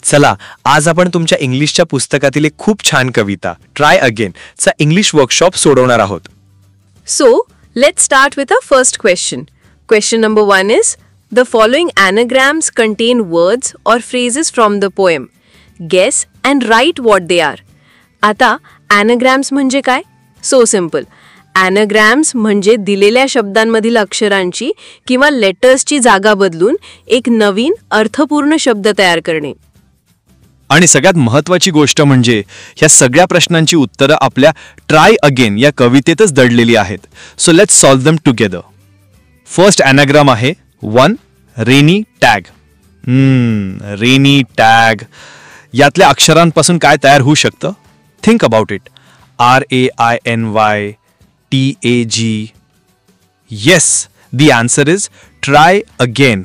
चला, आज आपण तुमच्या इंग्लिशच्या पुस्तकातील एक खूप छान कविता ट्राय अगेन चा इंग्लिश वर्कशॉप सोडवणार आहोत. So, let's start with our first question. Question number 1 is, the following anagrams contain words or phrases from the poem. Guess and write what they are. आता anagrams म्हणजे काय? So simple. anagrams म्हणजे दिलेल्या शब्दांमधील अक्षरांची किंवा लेटर्सची जागा बदलून एक नवीन अर्थपूर्ण शब्द तयार करणे. आणि सगळ्यात महत्त्वाची गोष्ट म्हणजे ह्या सगळ्या प्रश्नांची उत्तरं आपल्या ट्राय अगेन या कवितेतच दडलेली आहेत. So let's solve them together. First anagram आहे 1 रेनी टॅग. रेनी टॅग यातल्या अक्षरांपासून काय तयार होऊ शकतं? Think about it. RAINY TAG. Yes, the answer is try again.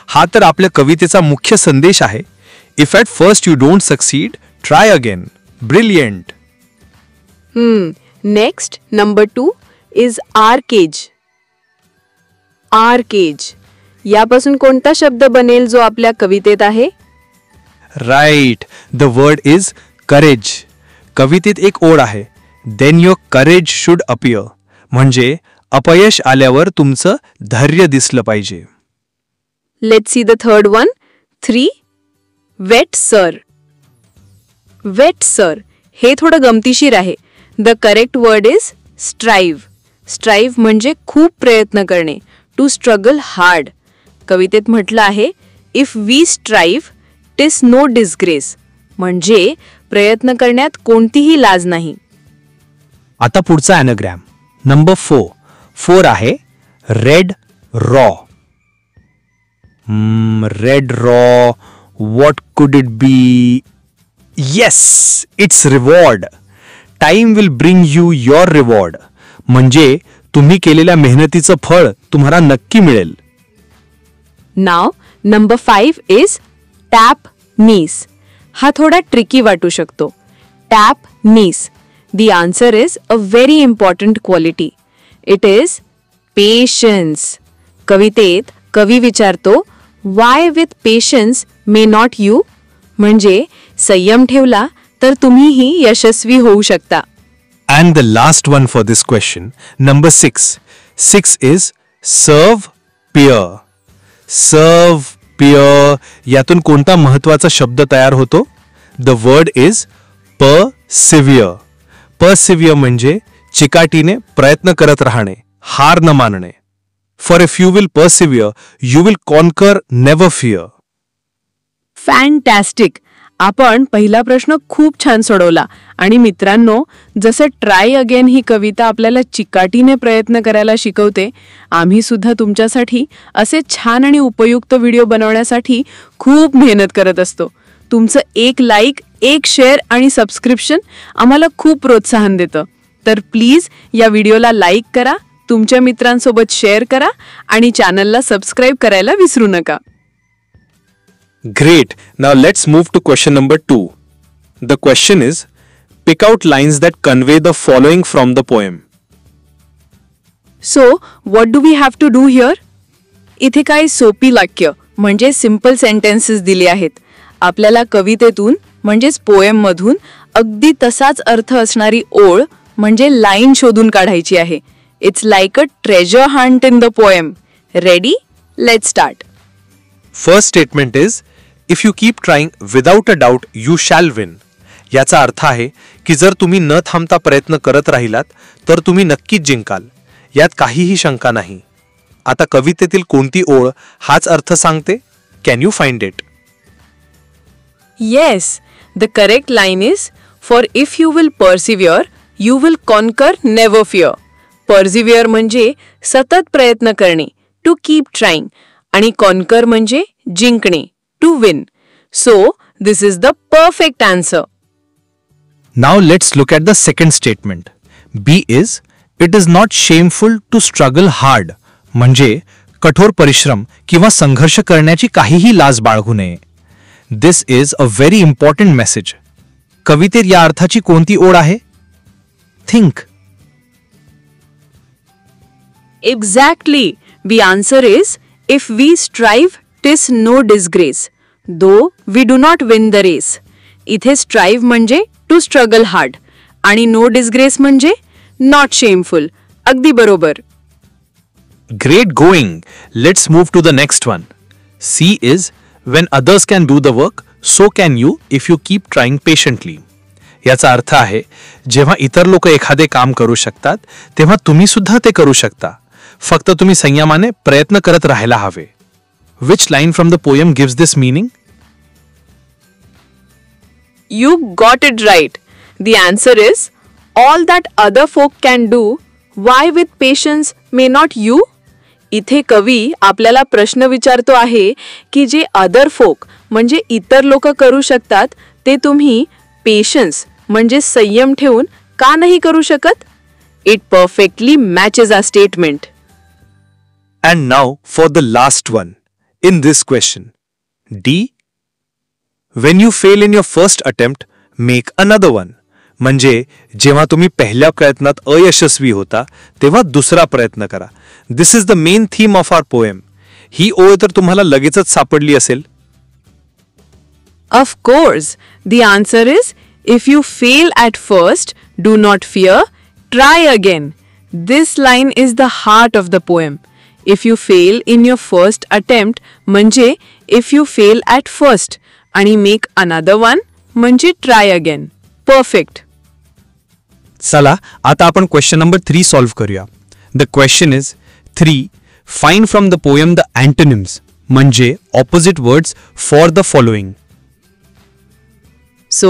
हा तर आपल्या कवितेचा मुख्य संदेश आहे. If at first you don't succeed, try again. Brilliant. Next, number 2 is arcage. Arcage. यापासून कोणता शब्द बनेल जो आपल्या कवितेत आहे? Right. The word is courage. कवितेत एक ओळ आहे. Then your courage should appear. म्हणजे अपयश आल्यावर तुमचं धैर्य दिसलं पाहिजे. Let's see the third one. 3 weight sir. Weight sir हे थोडं गमतीशीर आहे. The correct word is strive. Strive म्हणजे खूप प्रयत्न करणे. To struggle hard. कवितेत म्हटलं आहे, if we strive TISS no disgrace. म्हणजे प्रयत्न करण्यात कोणतीही लाज नाही. आता पुढचा ॲनाग्राम नंबर 4 आहे red raw. Red raw. What could it be? Yes, it's reward. Time will bring you your reward. म्हणजे तुम्ही केलेल्या मेहनतीचं फळ तुम्हाला नक्की मिळेल. Now, number 5 is tap knees. हा थोडा ट्रिकी वाटू शकतो. Tap knees. The answer is a very important quality. It is patience. कवितेत कवी विचारतो, Why with patience may not you? म्हणजे संयम ठेवला तर तुम्हीही यशस्वी होऊ शकता. And the last one for this question, number 6. 6 is serve peer. Serve peer यातून कोणता महत्त्वाचा शब्द तयार होतो? The word is persevere. Persevere म्हणजे चिकाटीने प्रयत्न करत राहणे, हार न मानणे. For if you will persevere, you will conquer, never fear. Fantastic. आपण पहिला प्रश्न खूप छान सोडवला. आणि मित्रांनो, जसं ट्राय अगेन ही कविता आपल्याला चिकाटीने प्रयत्न करायला शिकवते, आम्ही सुद्धा तुमच्यासाठी असे छान आणि उपयुक्त व्हिडिओ बनवण्यासाठी खूप मेहनत करत असतो. तुमचं एक लाईक, एक शेअर आणि सबस्क्रिप्शन आम्हाला खूप प्रोत्साहन देतं. तर प्लीज या व्हिडिओला लाईक करा, तुमच्या मित्रांसोबत शेअर करा आणि चॅनलला सबस्क्राईब करायला विसरू नका. Great. Now let's move to question number 2. The question is, pick out lines that convey the following from the poem. So, what do we have to do here? इथे काही सोपी वाक्य म्हणजे सिंपल सेंटेन्सेस दिले आहेत. आपल्याला कवितेतून म्हणजेच पोएम मधून अगदी तसाच अर्थ असणारी ओळ म्हणजे लाईन शोधून काढायची आहे. It's like a treasure hunt in the poem. Ready? Let's start. First statement is, if you keep trying without a doubt, you shall win. याचा अर्थ आहे की जर तुम्ही न थांबता प्रयत्न करत राहिलात तर तुम्ही नक्कीच जिंकाल. यात काहीही शंका नाही. आता कवितेतील कोणती ओळ हाच अर्थ सांगते? Can you find it? Yes, the correct line is, for if you will persevere, you will conquer, never fear. Persevere म्हणजे सतत प्रयत्न करणे, टू कीप ट्राईंग, आणि कॉन्कर म्हणजे जिंकणे, to win. So this is the perfect answer. Now let's look at the second statement. B is, it is not shameful to struggle hard. म्हणजे कठोर परिश्रम किंवा संघर्ष करण्याची काहीही लाज बाळगू नये. This is a very important message. कवितेत या अर्थाची कोणती ओळ आहे? Think. Exactly. The answer is, if we strive, 'tis no disgrace. Though we do not win the race. इथे स्ट्राईव्ह म्हणजे टू स्ट्रगल हार्ड आणि नो डिस्ग्रेस म्हणजे नॉट शेमफुल. अगदी बरोबर. Great going. Let's move to the next one. C is when others can do the work, so can you if you keep trying patiently. याचा अर्थ आहे जेव्हा इतर लोक एखादे काम करू शकतात तेव्हा तुम्ही सुद्धा ते करू शकता, फक्त तुम्ही संयमाने प्रयत्न करत राहायला हवे. Which line from the poem gives this meaning? You got it right. The answer is all that other folk can do, why with patience may not you? इथे कवी आपल्याला प्रश्न विचारतो आहे की जे अदर फोक म्हणजे इतर लोक करू शकतात ते तुम्ही पेशन्स म्हणजे संयम ठेवून का नाही करू शकत. It perfectly matches a statement. And now for the last one in this question. D. When you fail in your first attempt, make another one. म्हणजे जेव्हा तुम्ही पहिल्या प्रयत्नात अयशस्वी होता तेव्हा दुसरा प्रयत्न करा. This is the main theme of our poem. ही ओळ तर तुम्हाला लगेचच सापडली असेल. Of course, the answer is if you fail at first, do not fear, try again. This line is the heart of the poem. If you fail in your first attempt म्हणजे if you fail at first आणि make another one म्हणजे try again. Perfect. चला आता आपण question number 3 solve करूया. The question is 3. Find from the poem the antonyms म्हणजे opposite words for the following. So,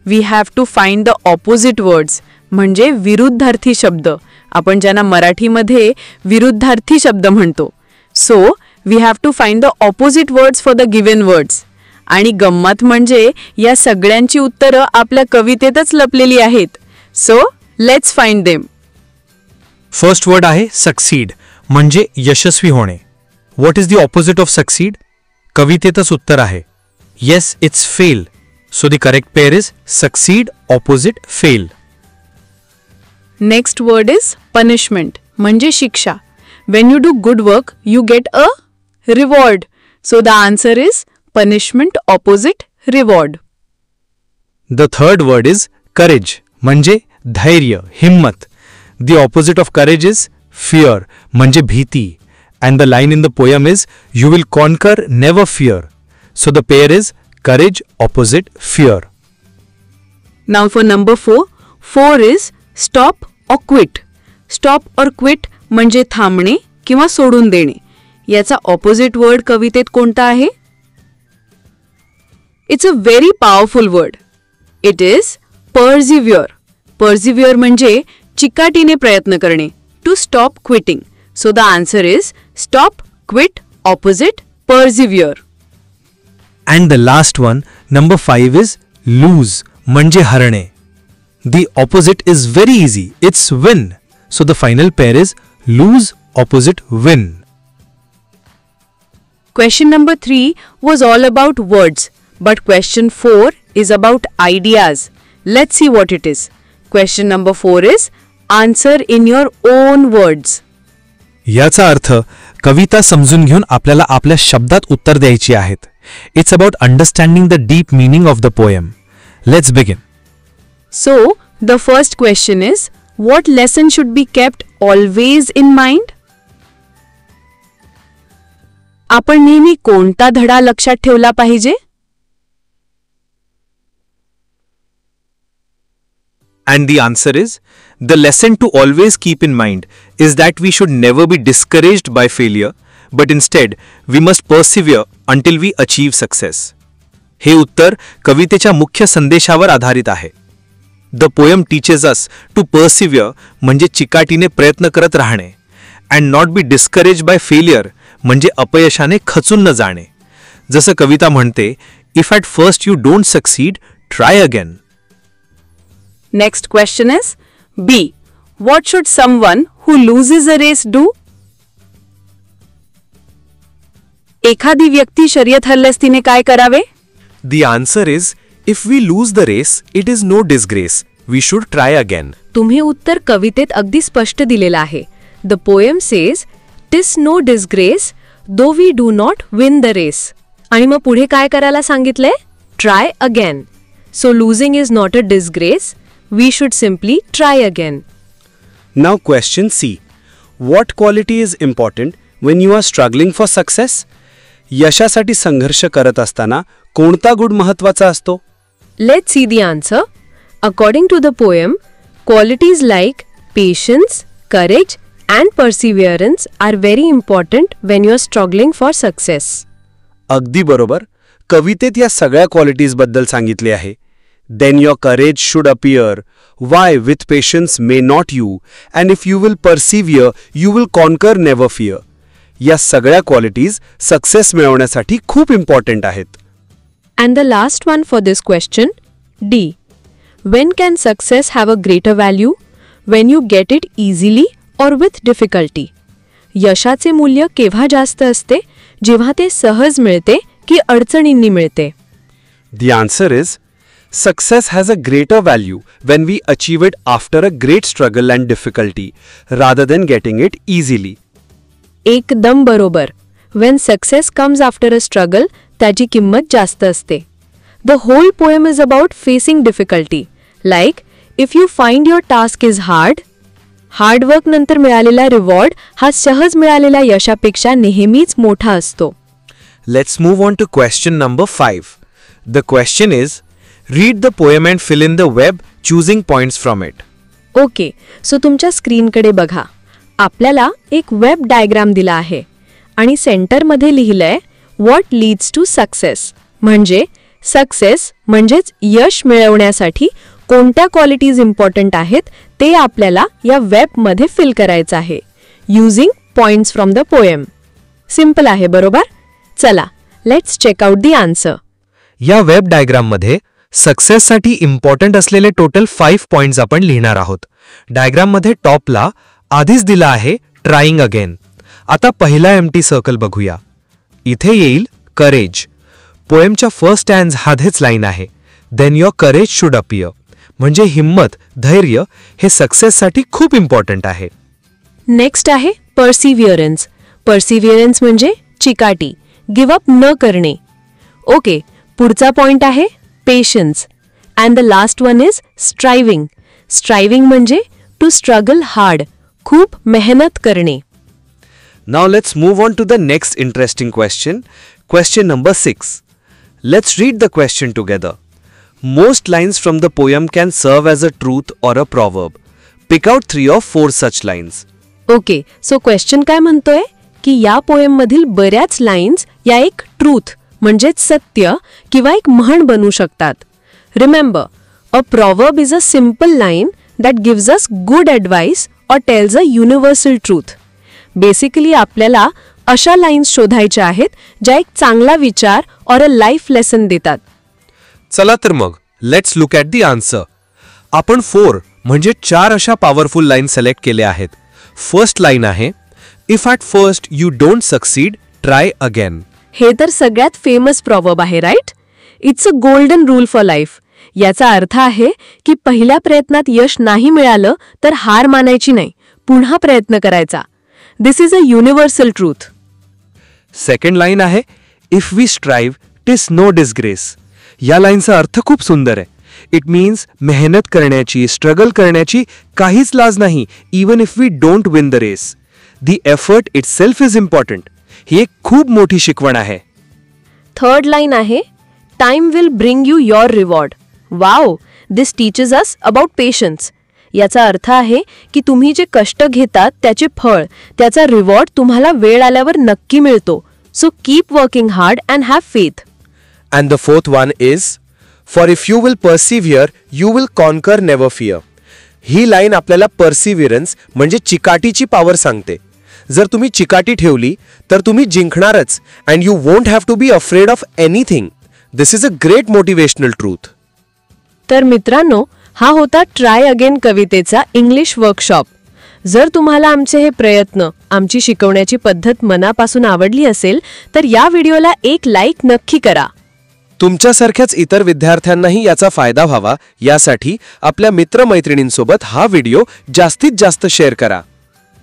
we have to find the opposite words म्हणजे विरुद्धार्थी शब्द. आपण ज्यांना मराठीमध्ये विरुद्धार्थी शब्द म्हणतो. So, we have to find the opposite words for the given words. आणि गंमत म्हणजे या सगळ्यांची उत्तरं आपल्या कवितेतच लपलेली आहेत. So, let's find them. First word आहे सक्सीड म्हणजे यशस्वी होणे. What is the opposite of succeed? कवितेतच उत्तर आहे. Yes, it's fail. So the correct pair is succeed opposite fail. Next word is punishment म्हणजे शिक्षा. When you do good work, you get a reward. So the answer is punishment opposite reward. The third word is courage म्हणजे धैर्य, हिम्मत. The opposite of courage is fear म्हणजे भीती. And the line in the poem is you will conquer, never fear. So the pair is courage opposite fear. Now for number 4. 4 is stop or quit. Stop or quit म्हणजे थांबणे किंवा सोडून देणे. याचा opposite word कवितेत कोणता आहे? It's a very powerful word. It is persevere. Persevere म्हणजे चिकाटीने प्रयत्न करणे. To stop quitting. So the answer is stop, quit, opposite, persevere. And the last one, number 5 is lose म्हणजे हरणे. The opposite is very easy. It's win. So the final pair is lose opposite win. Question number 3 was all about words, but question 4 is about ideas. Let's see what it is. Question number 4 is answer in your own words. याचा अर्थ कविता समजून घेऊन आपल्याला आपल्या शब्दात उत्तर द्यायची आहेत. It's about understanding the deep meaning of the poem. Let's begin. So, the first question is, what lesson should be kept always in mind? आपण नेहमी कोणता धडा लक्षात ठेवला पाहिजे? And the answer is, the lesson to always keep in mind is that we should never be discouraged by failure, but instead we must persevere until we achieve success. हे उत्तर कवितेच्या मुख्य संदेशावर आधारित आहे. The poem teaches us to persevere म्हणजे चिकाटीने प्रयत्न करत राहणे, and not be discouraged by failure म्हणजे अपयशाने खचून न जाणे. जसं कविता म्हणते, if at first you don't succeed, try again. Next question is B. What should someone who loses a race do? एखादी व्यक्ती शर्यत हरल्यास तिने काय करावे? The answer is, if we lose the race, it is no disgrace. We should try again. तुम्ही उत्तर कवितेत अगदी स्पष्ट दिलेलं आहे. The poem says, "'Tis no disgrace, though we do not win the race." आणि मग पुढे काय करायला सांगितलंय? Try again. So losing is not a disgrace. We should simply try again. Now question C. What quality is important when you are struggling for success? यशासाठी संघर्ष करत असताना कोणता गुण महत्त्वाचा असतो? Let's see the answer. According to the poem, qualities like patience, courage, and perseverance are very important when you are struggling for success. अगदी बरोबर. कवितेत या सगळ्या क्वालिटीजबद्दल सांगितले आहे. Then your courage should appear. Why with patience may not you, and if you will persevere, you will conquer never fear. या सगळ्या qualities success मिळवण्यासाठी खूप इम्पॉर्टंट आहेत. And the last one for this question, D. When can success have a greater value? When you get it easily or with difficulty? यशाचे मूल्य केव्हा जास्त असते, जेव्हा ते सहज मिळते की अडचणींनी मिळते? The answer is, success has a greater value when we achieve it after a great struggle and difficulty, rather than getting it easily. एकदम बरोबर. When success comes after a struggle, त्याची किंमत जास्त असते. The whole poem is about facing difficulty. Like, if you find your task is hard, hard work नंतर मिळालेला reward हा सहज मिळालेल्या यशापेक्षा नेहमीच मोठा असतो. Let's move on to question number 5. The question is, read the poem and fill in the web, choosing points from it. Okay, so तुमच्या स्क्रीनकडे बघा. आपल्याला एक वेब डायग्राम दिला आहे आणि सेंटरमध्ये लिहिलंय व्हॉट लीड्स टू सक्सेस. म्हणजे सक्सेस म्हणजेच यश मिळवण्यासाठी कोणत्या क्वालिटीज इम्पॉर्टंट आहेत ते आपल्याला या वेबमध्ये फिल करायचं आहे, using points from the poem. Simple आहे बरोबर. चला, let's check out the answer. या वेब डायग्राममध्ये सक्सेससाठी इम्पॉर्टंट असलेले टोटल 5 पॉइंट्स आपण लिहिणार आहोत. डायग्राममध्ये टॉपला आधीच दिला आहे ट्राईंग अगेन. आता पहिला एम्प्टी सर्कल बघूया. इथे येईल करेज. पोएमच्या फर्स्ट स्टॅन्झ हाधेच लाईन आहे, then your courage should appear. म्हणजे हिम्मत, धैर्य हे सक्सेससाठी खूप इम्पॉर्टंट आहे. नेक्स्ट आहे पर्सिव्हिअरन्स. पर्सिव्हिअरन्स म्हणजे चिकाटी, गिव्ह अप न करणे. ओके, पुढचा पॉइंट आहे patience. And the last one is striving. Striving म्हणजे टू स्ट्रगल हार्ड, खूप मेहनत करणे. Now let's move on to the next interesting question. Question number 6. Let's read the question together. Most lines from the poem can serve as a truth or a proverb. Pick out 3 or 4 such lines. Okay, so question काय म्हणतोय की या पोएममधील बऱ्याच lines या एक truth म्हणजेच सत्य किंवा एक म्हण बनू शकतात. Remember, a proverb is a simple line that gives us good advice और tells a universal truth. Basically आपल्याला अशा लाईन्स शोधायच्या आहेत ज्या एक चांगला विचार और अ लाईफ लेसन देतात. चला तर मग let's look at the answer. आपण 4 म्हणजे 4 अशा पॉवरफुल लाईन सिलेक्ट केल्या आहेत. फर्स्ट लाईन आहे, if at first you don't succeed try again. हे तर सगळ्यात फेमस प्रॉवर्ब आहे, right? It's a golden rule for life. याचा अर्थ आहे की पहिल्या प्रयत्नात यश नाही मिळालं तर हार मानायची नाही, पुन्हा प्रयत्न करायचा. दिस is a universal truth. Second line आहे, if we strive TISS no disgrace. या लाईनचा अर्थ खूप सुंदर आहे. इट मीन्स मेहनत करण्याची, स्ट्रगल करण्याची काहीच लाज नाही, even if we don't win the race. The effort itself is important. ही एक खूप मोठी शिकवण आहे. थर्ड लाईन आहे, time will bring you your reward. Wow, this teaches us about patience. याचा अर्थ आहे की तुम्ही जे कष्ट घेतात त्याचे फळ, त्याचा रिवॉर्ड तुम्हाला वेळ आल्यावर नक्की मिळतो. So keep working hard and have faith. And the fourth one is, for if you will persevere, you will conquer never fear. He line आपल्याला पर्सिव्हिरन्स म्हणजे चिकाटीची पॉवर सांगते. जर तुम्ही चिकाटी ठेवली तर तुम्ही जिंकणारच, and you won't have to be afraid of anything. This is a great motivational truth. तर मित्रांनो, हा होता ट्राय अगेन कवितेचा इंग्लिश वर्कशॉप. जर तुम्हाला आमचे हे प्रयत्न, आमची शिकवण्याची पद्धत मनापासून आवडली असेल तर या व्हिडिओला एक लाईक नक्की करा. तुमच्यासारख्याच इतर विद्यार्थ्यांनाही याचा फायदा व्हावा यासाठी आपल्या मित्रमैत्रिणींसोबत हा व्हिडिओ जास्तीत जास्त शेअर करा.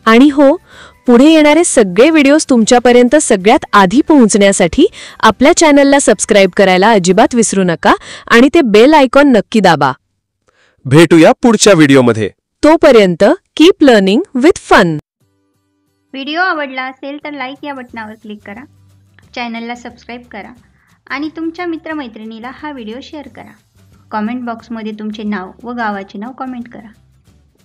आणि हो, पुढे येणारे सगळे व्हिडिओज तुमच्यापर्यंत सगळ्यात आधी पोहोचण्यासाठी आपल्या चॅनलला सबस्क्राईब करायला अजिबात विसरू नका आणि ते बेल आयकॉन नक्की दाबा. भेटूया पुढच्या व्हिडिओमध्ये. तोपर्यंत keep learning with fun. Video आवडला असेल तर लाईक या बटनावर क्लिक करा, चॅनलला सबस्क्राईब करा आणि तुमच्या मित्रमैत्रिणीला हा व्हिडिओ शेअर करा. कॉमेंट बॉक्समध्ये तुमचे नाव व गावाचे नाव कॉमेंट करा.